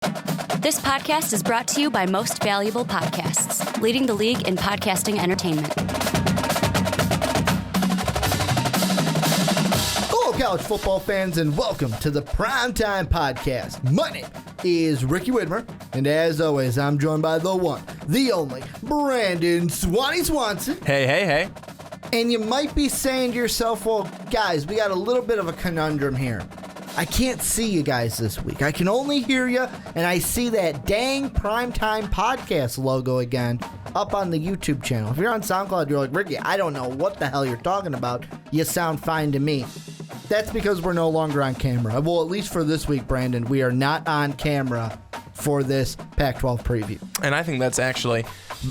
This podcast is brought to you by Most Valuable Podcasts, leading the league in podcasting entertainment. Hello, college football fans, and welcome to the Primetime Podcast. My name is Ricky Widmer, and as always, I'm joined by the one, the only, Brandon Swanson. Hey. And you might be saying to yourself, well, guys, we got a little bit of a conundrum here. I can't see you guys this week. I can only hear you, and I see that dang Primetime Podcast logo again up on the YouTube channel. If you're on SoundCloud, you're like, Ricky, I don't know what the hell you're talking about. You sound fine to me. That's because we're no longer on camera. Well, at least for this week, Brandon, we are not on camera for this Pac-12 preview. And I think that's actually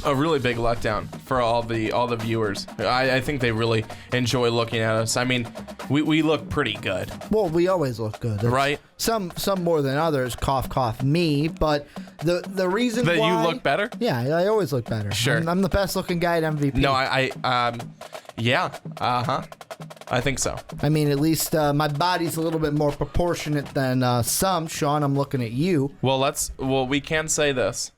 a really big letdown for all the viewers. I think they really enjoy looking at us. I mean, we look pretty good. Well, we always look good. Right? Some more than others, cough, me. But the reason that why... you look better? Yeah, I always look better. Sure. I'm the best looking guy at MVP. No, I think so. I mean, at least my body's a little bit more proportionate than some. Sean, I'm looking at you. Well, we can say this.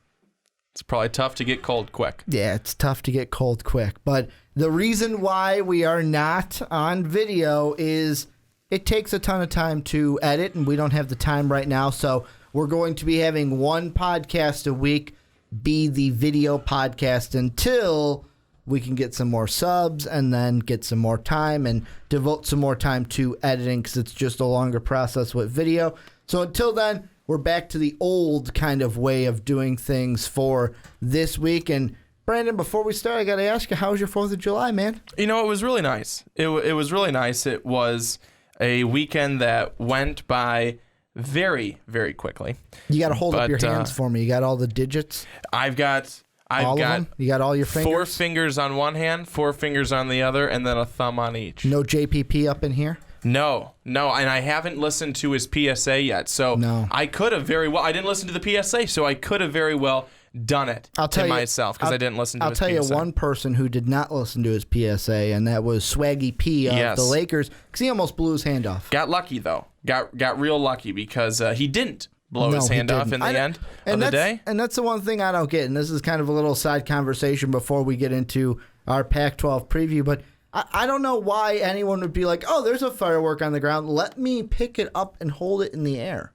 It's probably tough to get cold quick. Yeah, it's tough to get cold quick. But the reason why we are not on video is it takes a ton of time to edit, and we don't have the time right now. So we're going to be having one podcast a week be the video podcast until we can get some more subs and then get some more time and devote some more time to editing because it's just a longer process with video. So until then, we're back to the old kind of way of doing things for this week. And Brandon, before we start, I got to ask you, how was your 4th of July, man? You know, it was really nice. It was really nice. It was a weekend that went by very, very quickly. You got to hold up your hands for me. You got all the digits? I've got of them? You got all your fingers? 4 fingers on one hand, 4 fingers on the other, and then a thumb on each. No JPP up in here? No, and I haven't listened to his PSA yet, so no. I could have very well. I didn't listen to the PSA, so I could have very well done it myself because I didn't listen to his PSA. I'll tell you one person who did not listen to his PSA, and that was Swaggy P of the Lakers, because he almost blew his hand off. Got lucky though. Got real lucky because he didn't blow his hand off in the end of the day. And that's the one thing I don't get, and this is kind of a little side conversation before we get into our Pac-12 preview, but I don't know why anyone would be like, oh, there's a firework on the ground. Let me pick it up and hold it in the air.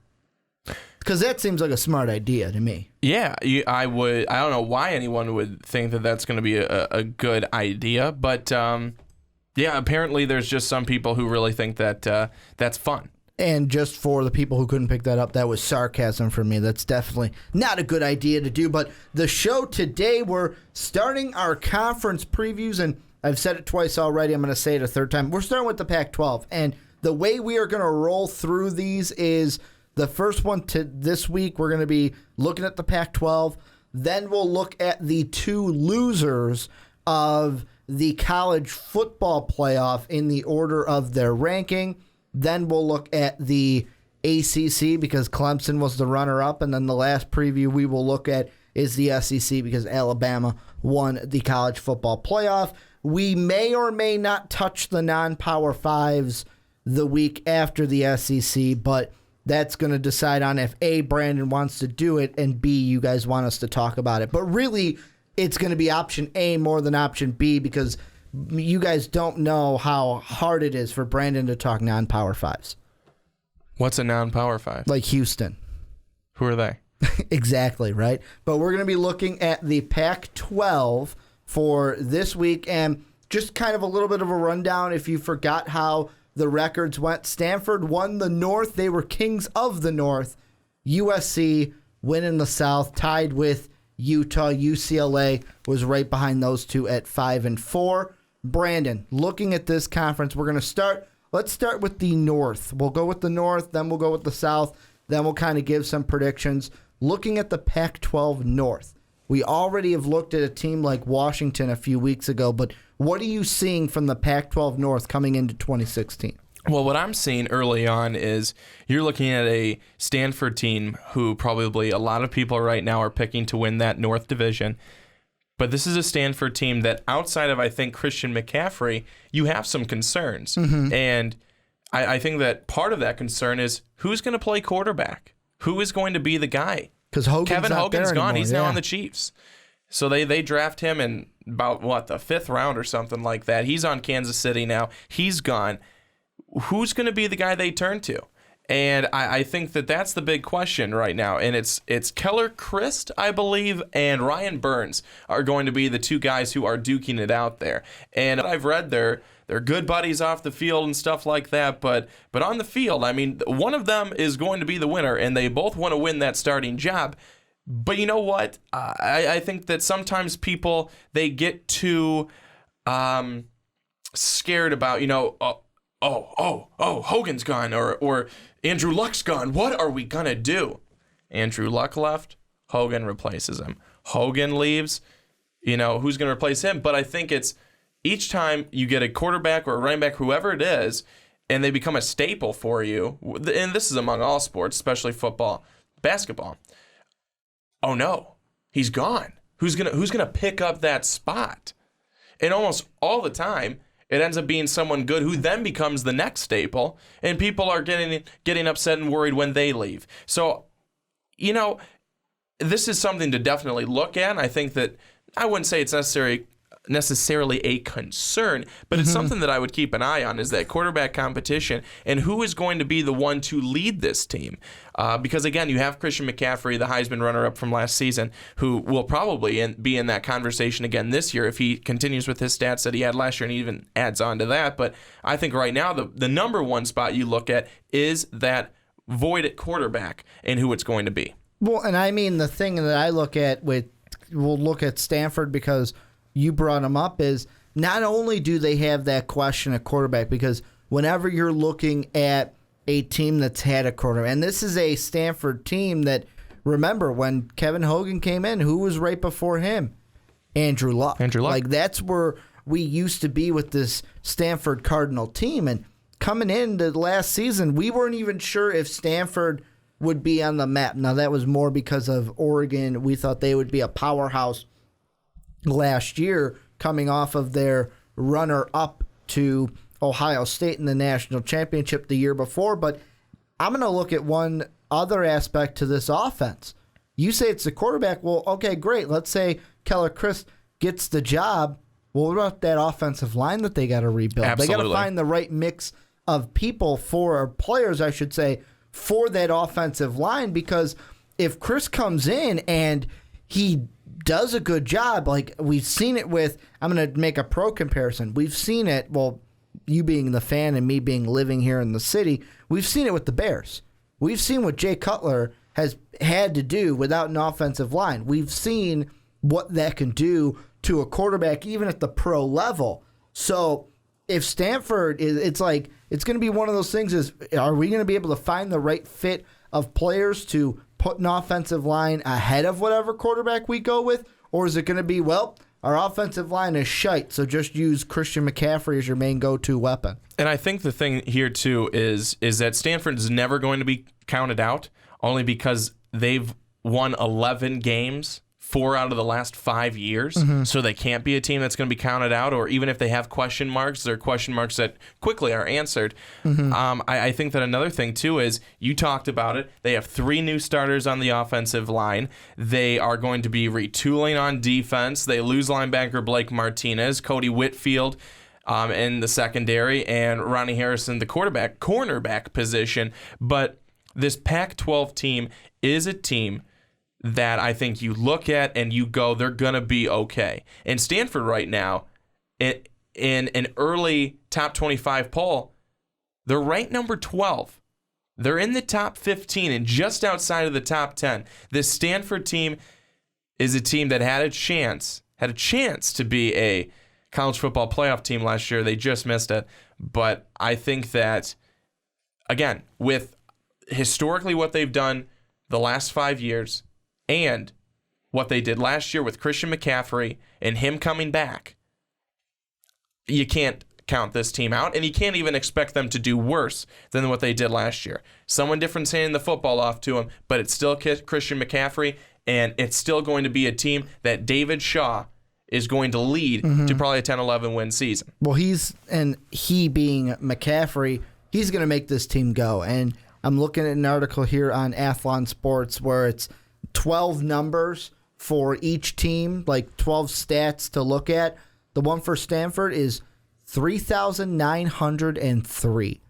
Because that seems like a smart idea to me. Yeah, I would. I don't know why anyone would think that that's going to be a good idea. But, yeah, apparently there's just some people who really think that that's fun. And just for the people who couldn't pick that up, that was sarcasm for me. That's definitely not a good idea to do. But the show today, we're starting our conference previews, and I've said it twice already. I'm going to say it a third time. We're starting with the Pac-12, and the way we are going to roll through these is the first one to this week, we're going to be looking at the Pac-12. Then we'll look at the 2 losers of the college football playoff in the order of their ranking. Then we'll look at the ACC because Clemson was the runner-up, and then the last preview we will look at is the SEC because Alabama won the college football playoff. We may or may not touch the non-Power 5s the week after the SEC, but that's going to decide on if A, Brandon wants to do it, and B, you guys want us to talk about it. But really, it's going to be option A more than option B because you guys don't know how hard it is for Brandon to talk non-Power 5s. What's a non-Power 5? Like Houston. Who are they? Exactly, right? But we're going to be looking at the Pac-12 for this week, and just kind of a little bit of a rundown if you forgot how the records went. Stanford won the North. They were kings of the North. USC winning the South, tied with Utah. UCLA was right behind those two at 5-4. Brandon, looking at this conference, we're going to let's start with the North. We'll go with the North, then we'll go with the South, then we'll kind of give some predictions. Looking at the Pac-12 North, we already have looked at a team like Washington a few weeks ago, but what are you seeing from the Pac-12 North coming into 2016? Well, what I'm seeing early on is you're looking at a Stanford team who probably a lot of people right now are picking to win that North Division. But this is a Stanford team that outside of, I think, Christian McCaffrey, you have some concerns. Mm-hmm. And I think that part of that concern is who's going to play quarterback. who is going to be the guy? Because Kevin Hogan's gone. He's now yeah. on the Chiefs. So they draft him in about, the 5th round or something like that. He's on Kansas City now. He's gone. Who's going to be the guy they turn to? And I think that's the big question right now. And it's Keller Christ, I believe, and Ryan Burns are going to be the two guys who are duking it out there. And I've read they're good buddies off the field and stuff like that. But on the field, I mean, one of them is going to be the winner, and they both want to win that starting job. But you know what? I think that sometimes people, they get too scared about, Hogan's gone or Andrew Luck's gone. What are we going to do? Andrew Luck left. Hogan replaces him. Hogan leaves. Who's going to replace him? But I think it's each time you get a quarterback or a running back, whoever it is, and they become a staple for you, and this is among all sports, especially football, basketball. Oh no, he's gone. Who's gonna pick up that spot? And almost all the time, it ends up being someone good who then becomes the next staple, and people are getting upset and worried when they leave. So, this is something to definitely look at. I think that I wouldn't say it's necessarily a concern, but it's something that I would keep an eye on, is that quarterback competition and who is going to be the one to lead this team. Because again, you have Christian McCaffrey, the Heisman runner-up from last season, who will probably be in that conversation again this year if he continues with his stats that he had last year and even adds on to that. But I think right now the number one spot you look at is that void at quarterback and who it's going to be. Well, and I mean, the thing that I look at we'll look at Stanford because you brought them up, is not only do they have that question at quarterback, because whenever you're looking at a team that's had a quarterback, and this is a Stanford team that, remember, when Kevin Hogan came in, who was right before him? Andrew Luck. Like, that's where we used to be with this Stanford Cardinal team. And coming into last season, we weren't even sure if Stanford would be on the map. Now, that was more because of Oregon. We thought they would be a powerhouse last year, coming off of their runner-up to Ohio State in the national championship the year before. But I'm going to look at one other aspect to this offense. You say it's the quarterback. Well, okay, great. Let's say Keller Christ gets the job. Well, what about that offensive line that they got to rebuild? Absolutely. They got to find the right mix of people or players, I should say, for that offensive line, because if Chris comes in and he does a good job, like we've seen it with, I'm going to make a pro comparison. We've seen it, well, you being the fan and me being living here in the city, we've seen it with the Bears. We've seen what Jay Cutler has had to do without an offensive line. We've seen what that can do to a quarterback, even at the pro level. So if Stanford it's going to be one of those things is, are we going to be able to find the right fit of players to put an offensive line ahead of whatever quarterback we go with? Or is it going to be, well, our offensive line is shite, so just use Christian McCaffrey as your main go-to weapon? And I think the thing here, too, is that Stanford is never going to be counted out, only because they've won 11 games 4 out of the last 5 years, so they can't be a team that's going to be counted out, or even if they have question marks, they're question marks that quickly are answered. I think that another thing, too, is you talked about it. They have 3 new starters on the offensive line. They are going to be retooling on defense. They lose linebacker Blake Martinez, Cody Whitfield in the secondary, and Ronnie Harrison, the cornerback position. But this Pac-12 team is a team that I think you look at and you go, they're going to be okay. And Stanford right now, in an early top 25 poll, they're ranked number 12. They're in the top 15 and just outside of the top 10. This Stanford team is a team that had a chance to be a college football playoff team last year. They just missed it. But I think that, again, with historically what they've done the last 5 years, and what they did last year with Christian McCaffrey and him coming back, you can't count this team out, and you can't even expect them to do worse than what they did last year. Someone different handing the football off to him, but it's still Christian McCaffrey, and it's still going to be a team that David Shaw is going to lead to probably a 10-11 win season. Well, he being McCaffrey, he's going to make this team go, and I'm looking at an article here on Athlon Sports where it's 12 numbers for each team, like 12 stats to look at. The one for Stanford is 3,903.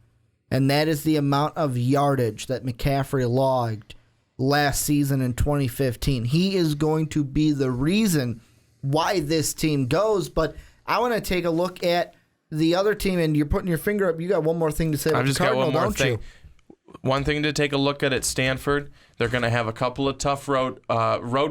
And that is the amount of yardage that McCaffrey logged last season in 2015. He is going to be the reason why this team goes. But I want to take a look at the other team, and you're putting your finger up. You got one more thing to say about the Cardinal, don't you? One thing to take a look at Stanford, they're going to have a couple of tough road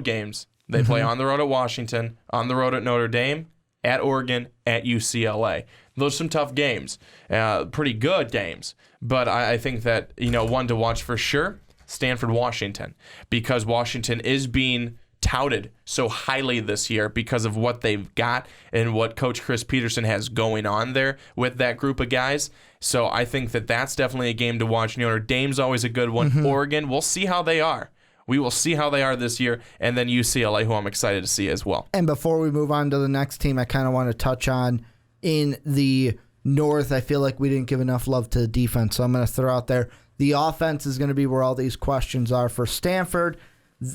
games. They play on the road at Washington, on the road at Notre Dame, at Oregon, at UCLA. Those are some tough games, pretty good games. But I think that, one to watch for sure, Stanford, Washington, because Washington is being touted so highly this year because of what they've got and what Coach Chris Peterson has going on there with that group of guys. So I think that that's definitely a game to watch. Notre Dame's always a good one. Oregon, we'll see how they are. We will see how they are this year, and then UCLA, who I'm excited to see as well. And before we move on to the next team, I kind of want to touch on in the North, I feel like we didn't give enough love to the defense, so I'm going to throw out there the offense is going to be where all these questions are for Stanford.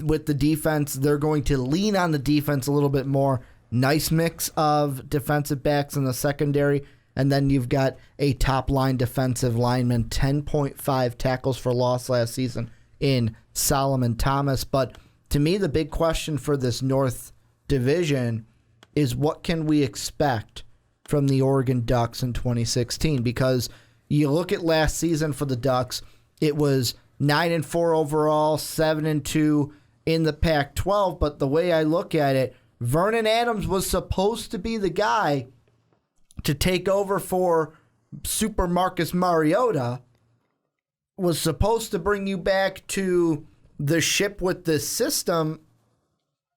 With the defense, they're going to lean on the defense a little bit more. Nice mix of defensive backs in the secondary, and then you've got a top-line defensive lineman, 10.5 tackles for loss last season in Solomon Thomas. But to me, the big question for this North Division is what can we expect from the Oregon Ducks in 2016? Because you look at last season for the Ducks, it was 9-4 overall, 7-2 in the Pac-12. But the way I look at it, Vernon Adams was supposed to be the guy to take over for Super Marcus Mariota, was supposed to bring you back to the ship with the system.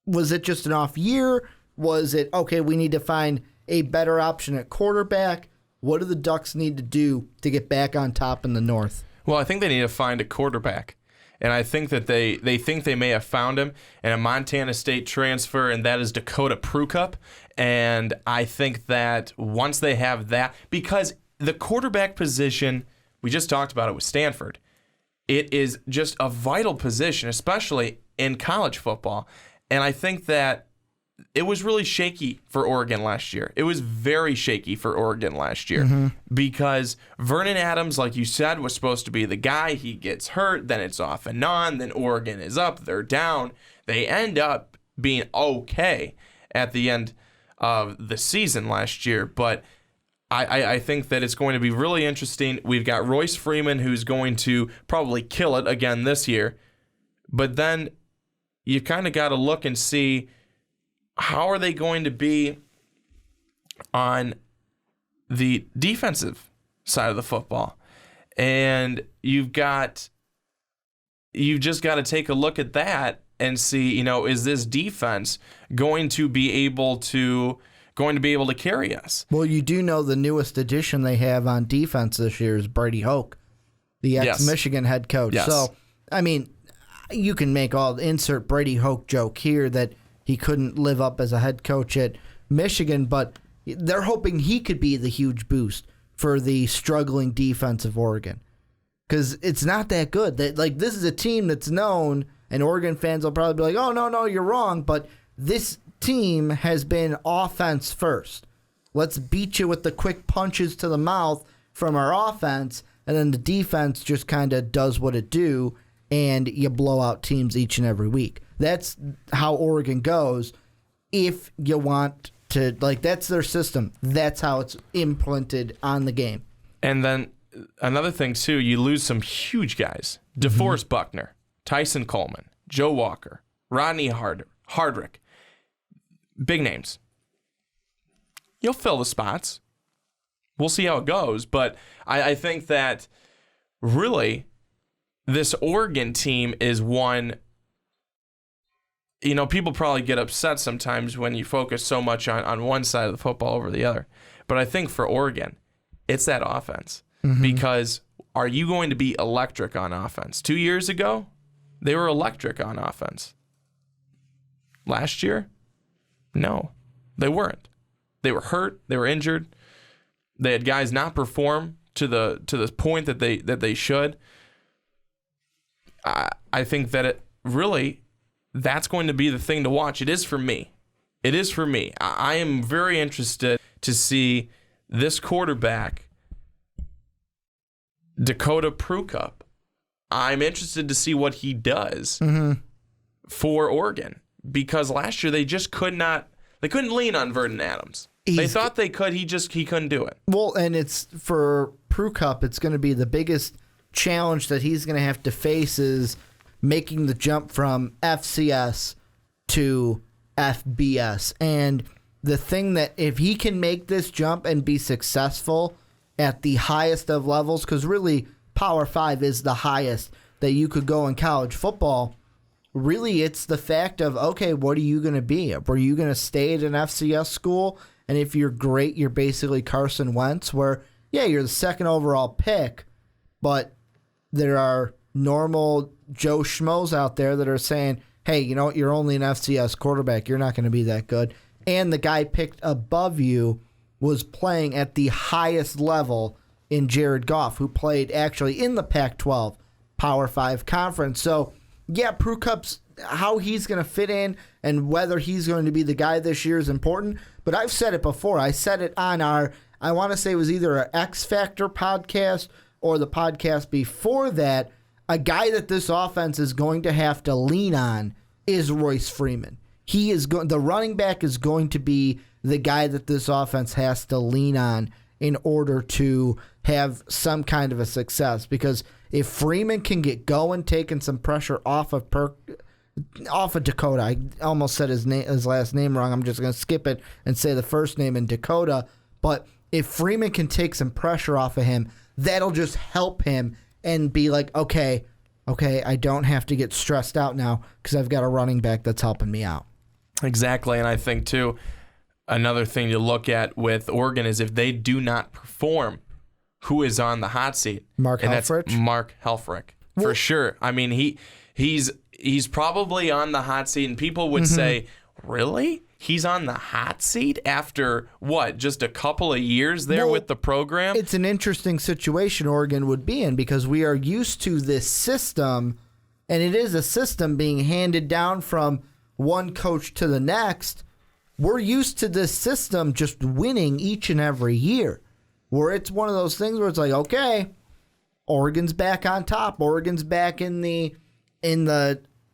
Was it just an off year? Was it, okay, we need to find a better option at quarterback? What do the Ducks need to do to get back on top in the North? Well, I think they need to find a quarterback. And I think that they think they may have found him in a Montana State transfer, and that is Dakota Prukup. And I think that once they have that, because the quarterback position, we just talked about it with Stanford, it is just a vital position, especially in college football. And I think that it was really shaky for Oregon last year. It was very shaky for Oregon last year because Vernon Adams, like you said, was supposed to be the guy. He gets hurt, then it's off and on, then Oregon is up, they're down. They end up being okay at the end of the season last year, but I think that it's going to be really interesting. We've got Royce Freeman, who's going to probably kill it again this year, but then you kind of got to look and see how are they going to be on the defensive side of the football. And you've just got to take a look at that and see, is this defense going to be able to carry us? Well, you do know the newest addition they have on defense this year is Brady Hoke, the ex-Michigan head coach. Yes. So, I mean, you can insert Brady Hoke joke here that he couldn't live up as a head coach at Michigan, but they're hoping he could be the huge boost for the struggling defense of Oregon. Because it's not that good. This is a team that's known, and Oregon fans will probably be like, oh, no, you're wrong, but this team has been offense first. Let's beat you with the quick punches to the mouth from our offense, and then the defense just kind of does what it do, and you blow out teams each and every week. That's how Oregon goes. If you want to, that's their system. That's how it's implemented on the game. And then another thing, too, you lose some huge guys. DeForest Buckner, Tyson Coleman, Joe Walker, Rodney Hardrick. Big names. You'll fill the spots. We'll see how it goes. But I think that really this Oregon team is one. People probably get upset sometimes when you focus so much on one side of the football over the other. But I think for Oregon, it's that offense. Because are you going to be electric on offense? 2 years ago, they were electric on offense. Last year, no, they weren't. They were hurt. They were injured. They had guys not perform to the point that they should. I think that that's going to be the thing to watch. It is for me. I am very interested to see this quarterback, Dakota Prukup. I'm interested to see what he does for Oregon, because last year they just couldn't lean on Vernon Adams. They thought they could. He couldn't do it. Well, and it's for Prukup, it's going to be the biggest challenge that he's going to have to face is making the jump from FCS to FBS. And the thing that if he can make this jump and be successful at the highest of levels, because really Power 5 is the highest that you could go in college football, really it's the fact of, okay, what are you going to be? Were you going to stay at an FCS school? And if you're great, you're basically Carson Wentz, where, yeah, you're the second overall pick, but there are normal Joe Schmoes out there that are saying, hey, you know what, you're only an FCS quarterback. You're not going to be that good. And the guy picked above you was playing at the highest level in Jared Goff, who played actually in the Pac-12 Power 5 Conference. So, yeah, Prukup's how he's going to fit in and whether he's going to be the guy this year is important. But I've said it before. I said it on I want to say it was either an X Factor podcast or the podcast before that. A guy that this offense is going to have to lean on is Royce Freeman. The running back is going to be the guy that this offense has to lean on in order to have some kind of a success. Because if Freeman can get going, taking some pressure off of Dakota. I almost said his last name wrong. I'm just going to skip it and say the first name in Dakota. But if Freeman can take some pressure off of him, that'll just help him and be like, okay, I don't have to get stressed out now because I've got a running back that's helping me out. Exactly, and I think, too, another thing to look at with Oregon is if they do not perform, who is on the hot seat? Mark Helfrich? That's Mark Helfrich, for sure. I mean, he's probably on the hot seat, and people would say, really? He's on the hot seat after, what, just a couple of years there with the program? It's an interesting situation Oregon would be in because we are used to this system, and it is a system being handed down from one coach to the next. We're used to this system just winning each and every year, where it's one of those things where it's like, okay, Oregon's back on top. Oregon's back in the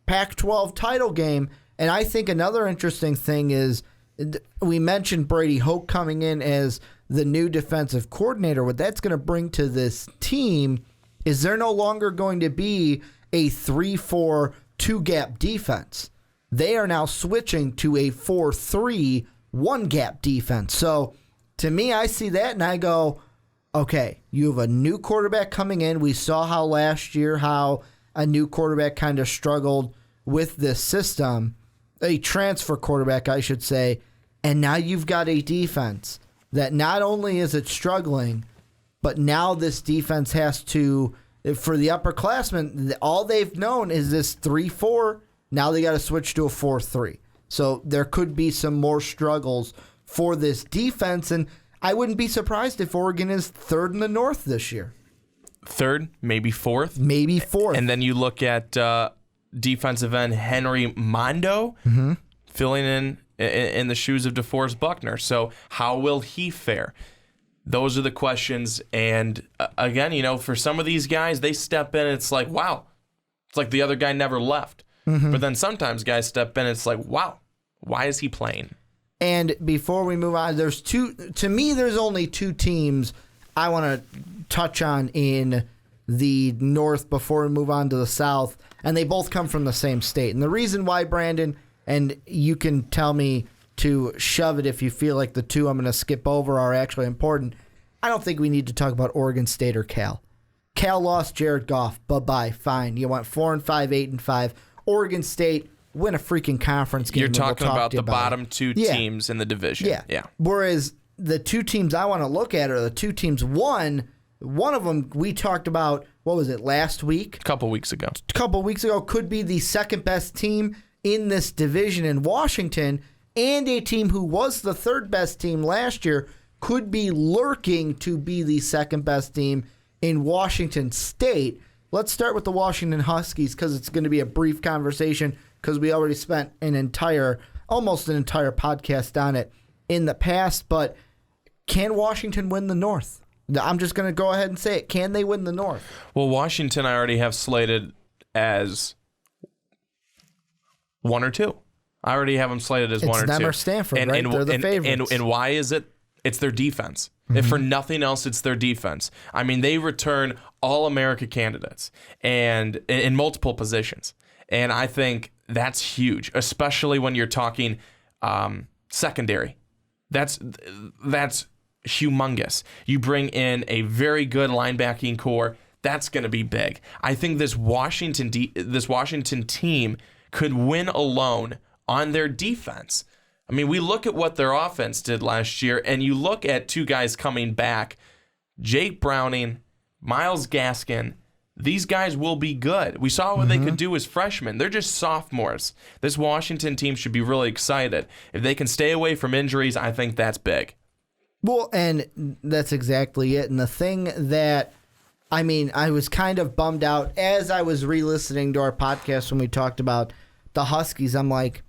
Pac-12 title game. And I think another interesting thing is we mentioned Brady Hoke coming in as the new defensive coordinator. What that's going to bring to this team is they're no longer going to be a 3-4 two-gap defense. They are now switching to a 4-3 one-gap defense. So to me, I see that and I go, okay, you have a new quarterback coming in. We saw how last year how a new quarterback kind of struggled with this system. A transfer quarterback, I should say, and now you've got a defense that not only is it struggling, but now this defense has to, for the upperclassmen, all they've known is this 3-4. Now they got to switch to a 4-3. So there could be some more struggles for this defense, and I wouldn't be surprised if Oregon is third in the North this year. Third, maybe fourth. Maybe fourth. And then you look at defensive end Henry Mondo filling in the shoes of DeForest Buckner. So how will he fare? Those are the questions. And again, for some of these guys, they step in and it's like, wow. It's like the other guy never left. But then sometimes guys step in and it's like, wow, why is he playing? And before we move on, there's only two teams I want to touch on in the North before we move on to the South, and they both come from the same state. And the reason why, Brandon, and you can tell me to shove it if you feel like the two I'm going to skip over are actually important, I don't think we need to talk about Oregon State or Cal. Cal lost Jared Goff. Bye-bye. Fine. You went 4-5, 8-5. Oregon State win a freaking conference game. You're talking about the bottom two teams in the division. Yeah. Whereas the two teams I want to look at are the two teams. One of them we talked about, what was it, last week? A couple weeks ago, could be the second best team in this division in Washington, and a team who was the third best team last year could be lurking to be the second best team in Washington State. let's start with the Washington Huskies because it's going to be a brief conversation because we already spent almost an entire podcast on it in the past. But can Washington win the North? I'm just going to go ahead and say it. Can they win the North? Well, Washington I already have slated as 1 or 2. I already have them slated as 1 or 2. It's them or Stanford, right? They're the favorites. And why is it? It's their defense. If for nothing else, it's their defense. I mean, they return All-America candidates and in multiple positions. And I think that's huge, especially when you're talking secondary. That's humongous. You bring in a very good linebacking core. That's going to be big. I think this Washington team could win alone on their defense. I mean, we look at what their offense did last year, and you look at 2 guys coming back, Jake Browning, Myles Gaskin. These guys will be good. We saw what they could do as freshmen. They're just sophomores. This Washington team should be really excited. If they can stay away from injuries, I think that's big. Well, and that's exactly it. And the thing that, I mean, I was kind of bummed out as I was re-listening to our podcast when we talked about the Huskies. I'm like,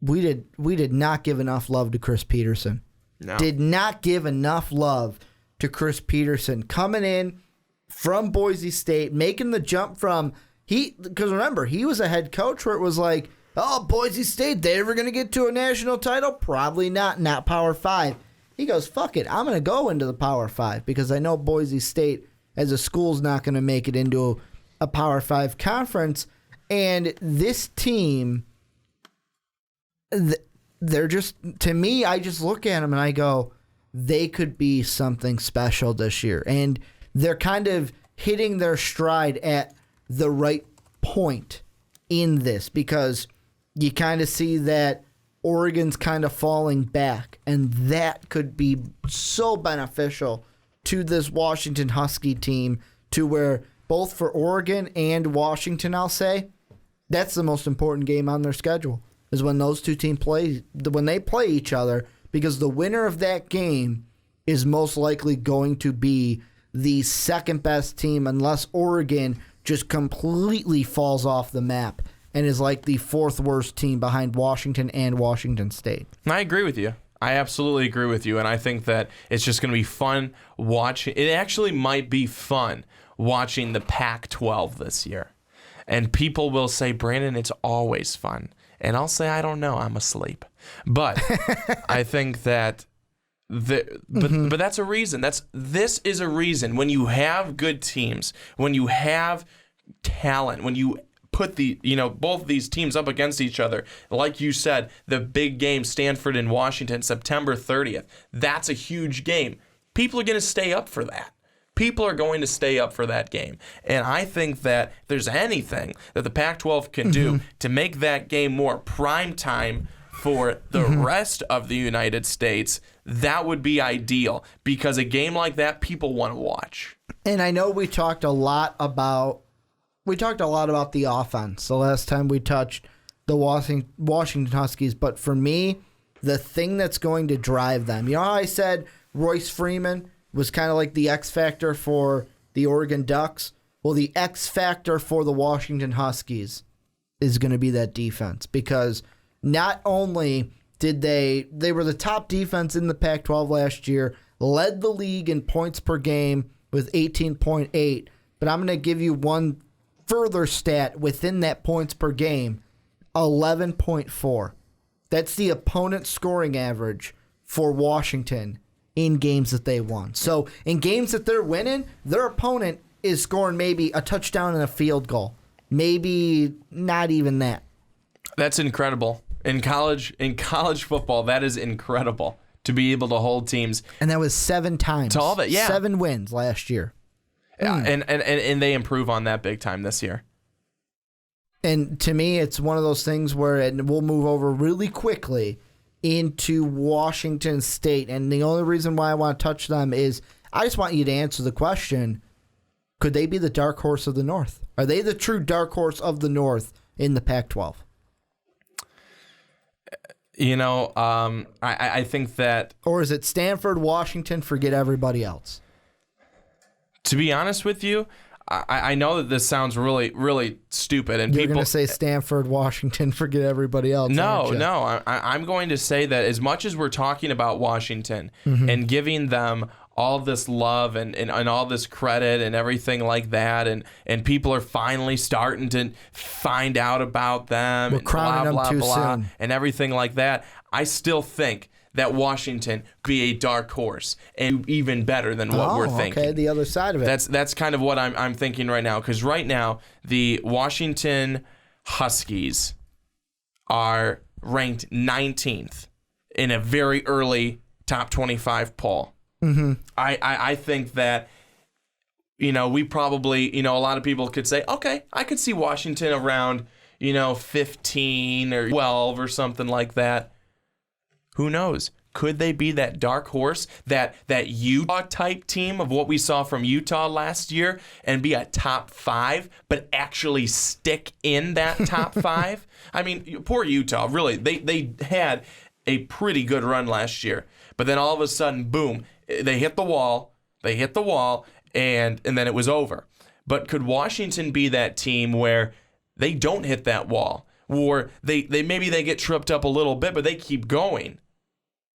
we did not give enough love to Chris Peterson. No. Did not give enough love to Chris Peterson coming in from Boise State, making the jump from because remember, he was a head coach where it was like, oh, Boise State, they ever going to get to a national title? Probably not Power 5. He goes, fuck it, I'm going to go into the Power 5 because I know Boise State as a school's not going to make it into a Power 5 conference. And this team, they're just, to me, I just look at them and I go, they could be something special this year. And they're kind of hitting their stride at the right point in this because you kind of see that Oregon's kind of falling back, and that could be so beneficial to this Washington Husky team to where both for Oregon and Washington, I'll say, that's the most important game on their schedule is when those two teams play each other, because the winner of that game is most likely going to be the second best team unless Oregon just completely falls off the map and is like the 4th worst team behind Washington and Washington State. I agree with you. I absolutely agree with you, and I think that it's just going to be fun watching. It actually might be fun watching the Pac-12 this year. And people will say, Brandon, it's always fun. And I'll say, I don't know, I'm asleep. But I think that but that's a reason. This is a reason. When you have good teams, when you have talent, when you put both these teams up against each other, like you said, the big game, Stanford and Washington, September 30th. That's a huge game. People are going to stay up for that. People are going to stay up for that game. And I think that if there's anything that the Pac-12 can do to make that game more prime time for the rest of the United States, that would be ideal, because a game like that, people want to watch. And I know we talked a lot about the offense the last time we touched the Washington Huskies, but for me, the thing that's going to drive them, you know how I said Royce Freeman was kind of like the X factor for the Oregon Ducks? Well, the X factor for the Washington Huskies is going to be that defense, because not only did they were the top defense in the Pac-12 last year, led the league in points per game with 18.8, but I'm going to give you one further stat within that points per game, 11.4. That's the opponent scoring average for Washington in games that they won. So in games that they're winning, their opponent is scoring maybe a touchdown and a field goal. Maybe not even that. That's incredible. In college football, that is incredible to be able to hold teams. And that was 7 times. To all that, yeah. 7 wins last year. Yeah, and they improve on that big time this year. And to me, it's one of those things where, and we'll move over really quickly into Washington State. And the only reason why I want to touch them is I just want you to answer the question, could they be the dark horse of the North? Are they the true dark horse of the North in the Pac-12? I think that... Or is it Stanford, Washington, forget everybody else? To be honest with you, I know that this sounds really, really stupid, and You're people going to say Stanford, Washington, forget everybody else. No. I'm going to say that as much as we're talking about Washington and giving them all this love and all this credit and everything like that, and people are finally starting to find out about them, We're and crowning them blah, too blah, soon. and everything like that, I still think that Washington could be a dark horse and even better than what we're thinking. Okay, the other side of it. That's kind of what I'm thinking right now, because right now the Washington Huskies are ranked 19th in a very early top 25 poll. I think that, we probably, a lot of people could say, okay, I could see Washington around, 15 or 12 or something like that. Who knows? Could they be that dark horse, that Utah type team of what we saw from Utah last year, and be a top 5, but actually stick in that top 5? I mean, poor Utah. Really, they had a pretty good run last year, but then all of a sudden, boom, they hit the wall. And then it was over. But could Washington be that team where they don't hit that wall, or they maybe they get tripped up a little bit, but they keep going?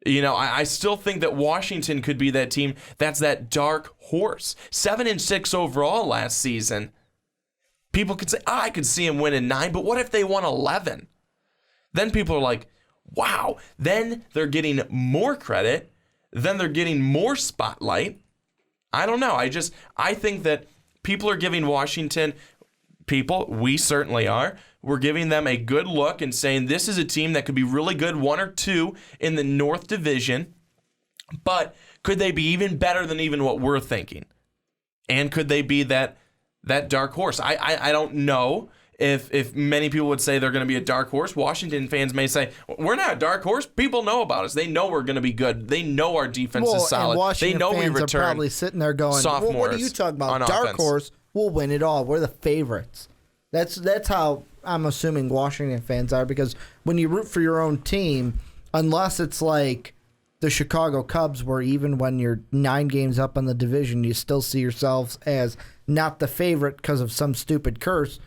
I still think that Washington could be that team that's that dark horse. 7-6 overall last season. People could say, I could see them winning 9, but what if they won 11? Then people are like, wow. Then they're getting more credit. Then they're getting more spotlight. I don't know. I think that people are giving Washington, we certainly are, we're giving them a good look and saying this is a team that could be really good, 1 or 2 in the North Division, but could they be even better than even what we're thinking? And could they be that dark horse? I don't know if many people would say they're going to be a dark horse. Washington fans may say, we're not a dark horse. People know about us. They know we're going to be good. They know our defense is solid. And Washington they know fans we return are probably sitting there going, sophomores what are you talking about? Dark offense. horse, we'll win it all. We're the favorites. That's how I'm assuming Washington fans are, because when you root for your own team, unless it's like the Chicago Cubs, where even when you're 9 games up in the division, you still see yourselves as not the favorite because of some stupid curse.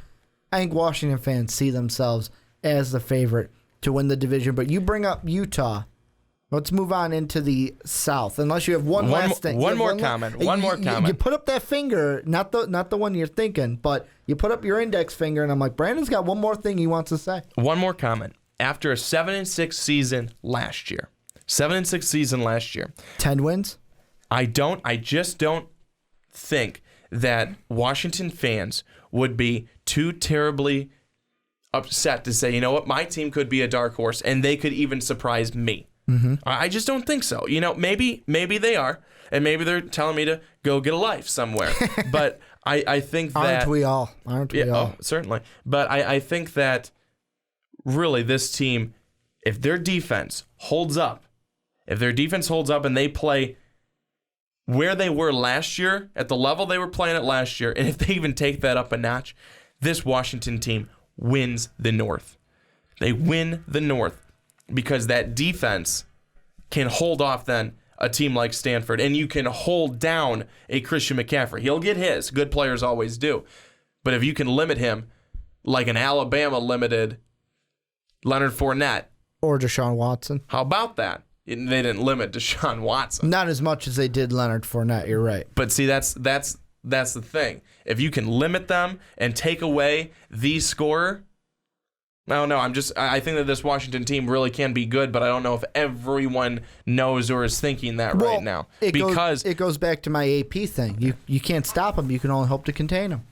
I think Washington fans see themselves as the favorite to win the division. But you bring up Utah. Let's move on into the South. Unless you have one last thing. One more comment. You put up that finger, not the one you're thinking, but you put up your index finger, and I'm like, Brandon's got one more thing he wants to say. One more comment. After a 7-6 season last year, 10 wins? I just don't think that Washington fans would be too terribly upset to say, you know what, my team could be a dark horse, and they could even surprise me. I just don't think so. Maybe they are, and maybe they're telling me to go get a life somewhere. But I think that... Aren't we all? Oh, certainly. But I think that really this team, if their defense holds up, and they play where they were last year, at the level they were playing at last year, and if they even take that up a notch, this Washington team wins the North. They win the North because that defense can hold off then a team like Stanford, and you can hold down a Christian McCaffrey. He'll get his. Good players always do. But if you can limit him like an Alabama limited Leonard Fournette. Or Deshaun Watson. How about that? They didn't limit Deshaun Watson. Not as much as they did Leonard Fournette, you're right. But see, that's the thing. If you can limit them and take away the scorer, I think that this Washington team really can be good, but I don't know if everyone knows or is thinking that right now. It goes back to my AP thing. You can't stop them. You can only hope to contain them.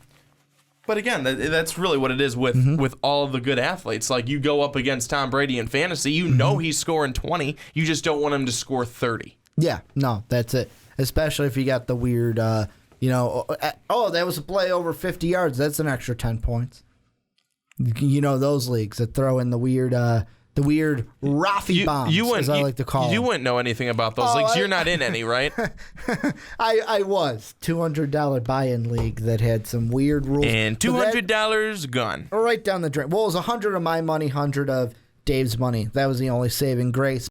But again, that's really what it is with all of the good athletes. Like, you go up against Tom Brady in fantasy, you know he's scoring 20. You just don't want him to score 30. Yeah, no, that's it. Especially if you got the weird, that was a play over 50 yards. That's an extra 10 points. Those leagues that throw in the weird Rafi bombs, as I like to call them. You wouldn't know anything about those leagues. You're not in any, right? I was. $200 buy-in league that had some weird rules. And $200 gone. Right down the drain. Well, it was 100 of my money, 100 of Dave's money. That was the only saving grace.